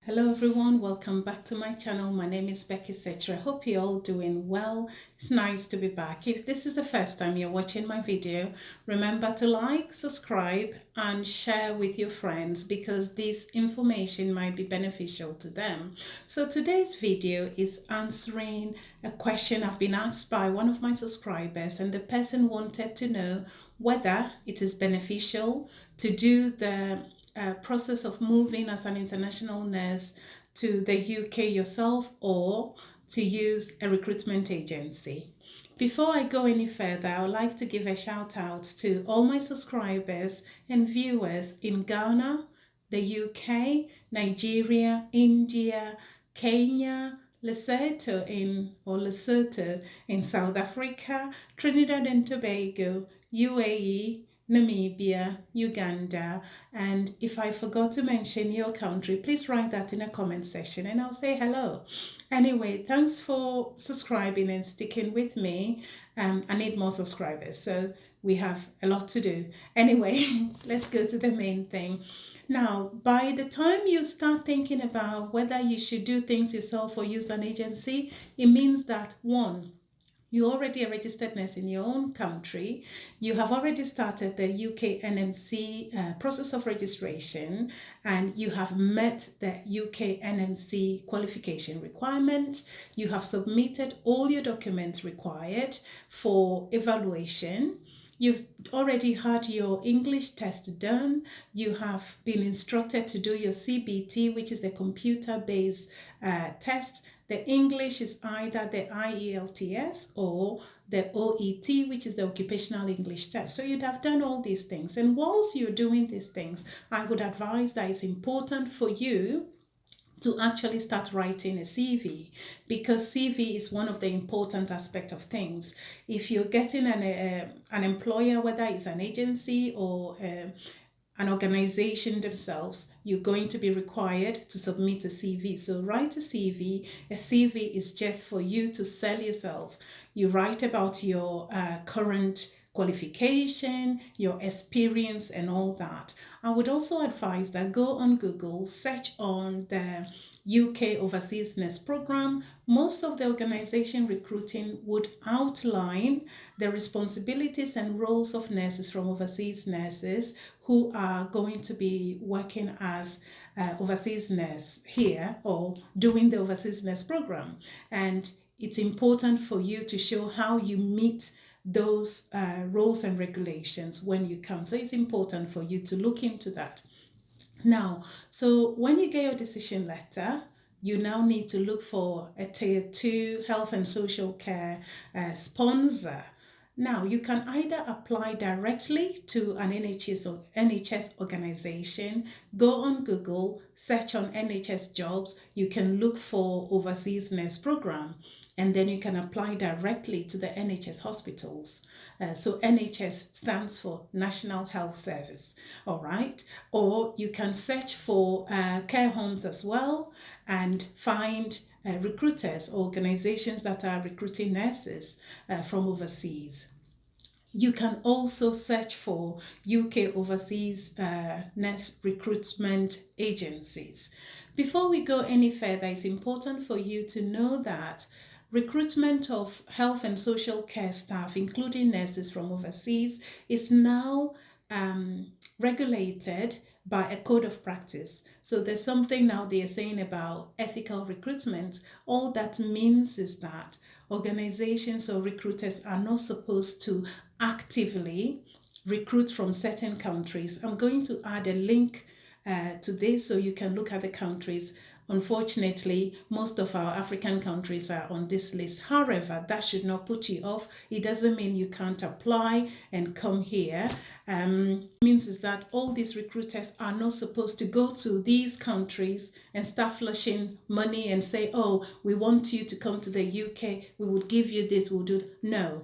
Hello everyone, welcome back to my channel. My name is Becky Setra. I hope you're all doing well. It's nice to be back. If this is the first time you're watching my video, remember to like, subscribe and share with your friends because this information might be beneficial to them. So today's video is answering a question I've been asked by one of my subscribers, and the person wanted to know whether it is beneficial to do the process of moving as an international nurse to the UK yourself or to use a recruitment agency. Before I go any further, I would like to give a shout out to all my subscribers and viewers in Ghana, the UK, Nigeria, India, Kenya, Lesotho in South Africa, Trinidad and Tobago, UAE, Namibia, Uganda, and if I forgot to mention your country, please write that in a comment section and I'll say hello. Anyway, thanks for subscribing and sticking with me. I need more subscribers, so we have a lot to do. Anyway, let's go to the main thing. Now, by the time you start thinking about whether you should do things yourself or use an agency, it means that one, you're already a registered nurse in your own country. You have already started the UK NMC process of registration, and you have met the UK NMC qualification requirement. You have submitted all your documents required for evaluation. You've already had your English test done. You have been instructed to do your CBT, which is the computer-based test. The English is either the IELTS or the OET, which is the occupational English test. So you'd have done all these things. And whilst you're doing these things, I would advise that it's important for you to actually start writing a CV, because CV is one of the important aspects of things. If you're getting an employer, whether it's an agency or an organization themselves, you're going to be required to submit a CV. So write a CV. A CV is just for you to sell yourself. You write about your current qualification, your experience and all that. I would also advise that go on Google, search on the UK Overseas Nurse Program. Most of the organization recruiting would outline the responsibilities and roles of nurses from overseas nurses who are going to be working as overseas nurse here or doing the overseas nurse program. And it's important for you to show how you meet those rules and regulations when you come. So it's important for you to look into that. Now, so when you get your decision letter, you now need to look for a Tier 2 health and social care sponsor. Now, you can either apply directly to an NHS organization, go on Google, search on NHS Jobs, you can look for Overseas Nurse Program, and then you can apply directly to the NHS hospitals. So NHS stands for National Health Service, all right? Or you can search for care homes as well and find recruiters, organizations that are recruiting nurses from overseas. You can also search for UK overseas nurse recruitment agencies. Before we go any further, it's important for you to know that recruitment of health and social care staff, including nurses from overseas, is now regulated by a code of practice. So there's something now they're saying about ethical recruitment. All that means is that organizations or recruiters are not supposed to actively recruit from certain countries. I'm going to add a link to this so you can look at the countries. Unfortunately, most of our African countries are on this list. However, that should not put you off. It doesn't mean you can't apply and come here. Means is that all these recruiters are not supposed to go to these countries and start flushing money and say, oh, we want you to come to the UK, we would give you this, we'll do. No.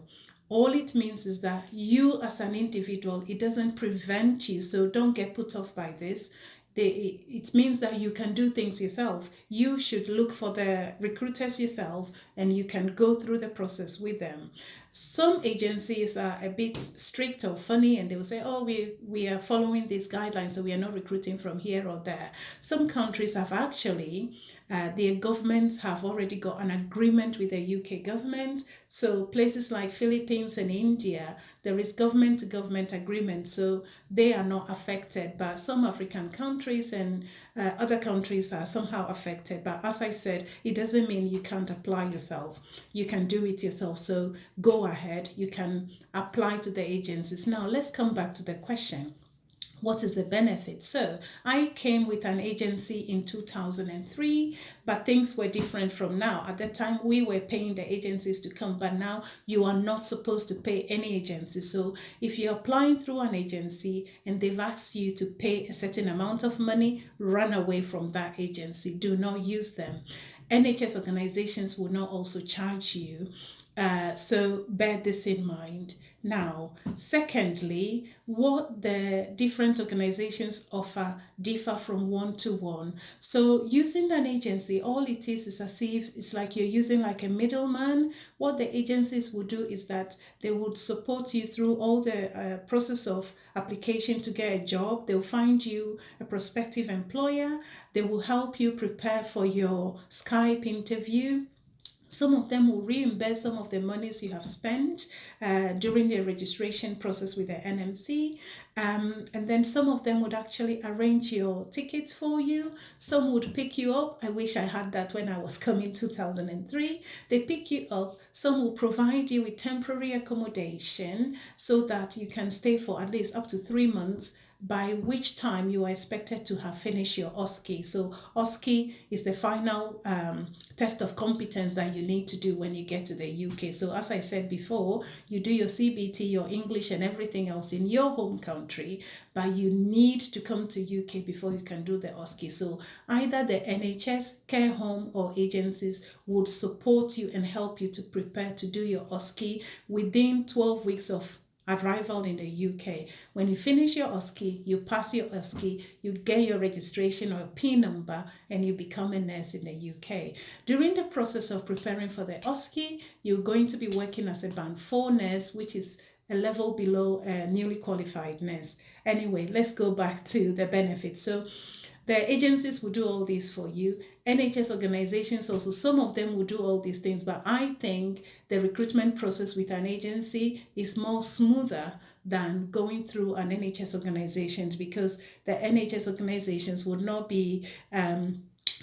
All it means is that you as an individual, it doesn't prevent you, so don't get put off by this. It means that you can do things yourself. You should look for the recruiters yourself and you can go through the process with them. Some agencies are a bit strict or funny, and they will say, oh, we are following these guidelines, so we are not recruiting from here or there. Some countries have actually, their governments have already got an agreement with the UK government. So places like Philippines and India, there is government to government agreement, so they are not affected. But some African countries and other countries are somehow affected. But as I said, it doesn't mean you can't apply yourself. You can do it yourself. So go ahead. You can apply to the agencies. Now let's come back to the question. What is the benefit? So I came with an agency in 2003, but things were different from now. At that time, we were paying the agencies to come, but now you are not supposed to pay any agency. So if you're applying through an agency and they've asked you to pay a certain amount of money, run away from that agency. Do not use them. NHS organizations will not also charge you. So bear this in mind. Now, secondly, what the different organizations offer differ from one to one. So using an agency, all it is as if it's like you're using like a middleman. What the agencies will do is that they would support you through all the process of application to get a job. They'll find you a prospective employer. They will help you prepare for your Skype interview. Some of them will reimburse some of the monies you have spent during the registration process with the NMC. And then some of them would actually arrange your tickets for you. Some would pick you up. I wish I had that when I was coming 2003. They pick you up. Some will provide you with temporary accommodation so that you can stay for at least up to 3 months, by which time you are expected to have finished your OSCE. So OSCE is the final test of competence that you need to do when you get to the UK. So as I said before, you do your CBT, your English and everything else in your home country, but you need to come to UK before you can do the OSCE. So either the NHS, care home or agencies would support you and help you to prepare to do your OSCE within 12 weeks of arrival in the UK. When you finish your OSCE, you pass your OSCE, you get your registration or PIN number, and you become a nurse in the UK. During the process of preparing for the OSCE, you're going to be working as a Band 4 nurse, which is a level below a newly qualified nurse. Anyway, let's go back to the benefits. So the agencies will do all this for you. NHS organizations also, some of them will do all these things, but I think the recruitment process with an agency is more smoother than going through an NHS organization, because the NHS organizations would not be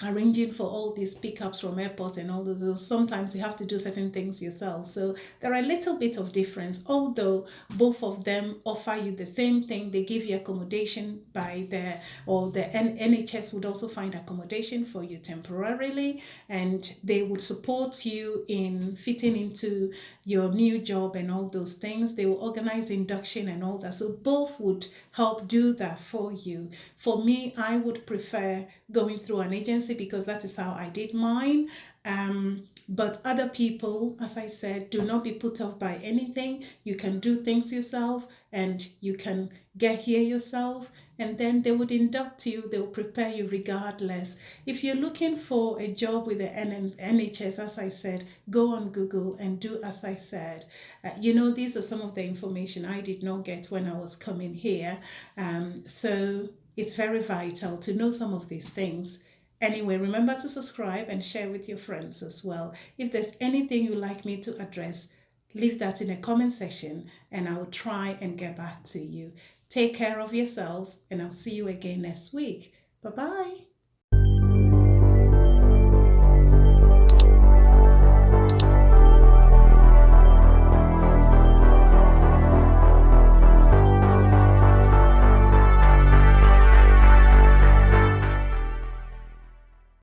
arranging for all these pickups from airports and all of those. Sometimes you have to do certain things yourself. So there are a little bit of difference, although both of them offer you the same thing. They give you accommodation by the NHS would also find accommodation for you temporarily, and they would support you in fitting into your new job and all those things. They will organize induction and all that. So both would help do that for you. For me, I would prefer going through an agency because that is how I did mine. But other people, as I said, do not be put off by anything. You can do things yourself and you can get here yourself, and then they would induct you, they will prepare you regardless. If you're looking for a job with the NHS, as I said, go on Google and do as I said. These are some of the information I did not get when I was coming here. So it's very vital to know some of these things. Anyway, remember to subscribe and share with your friends as well. If there's anything you'd like me to address, leave that in a comment section and I will try and get back to you. Take care of yourselves and I'll see you again next week. Bye-bye.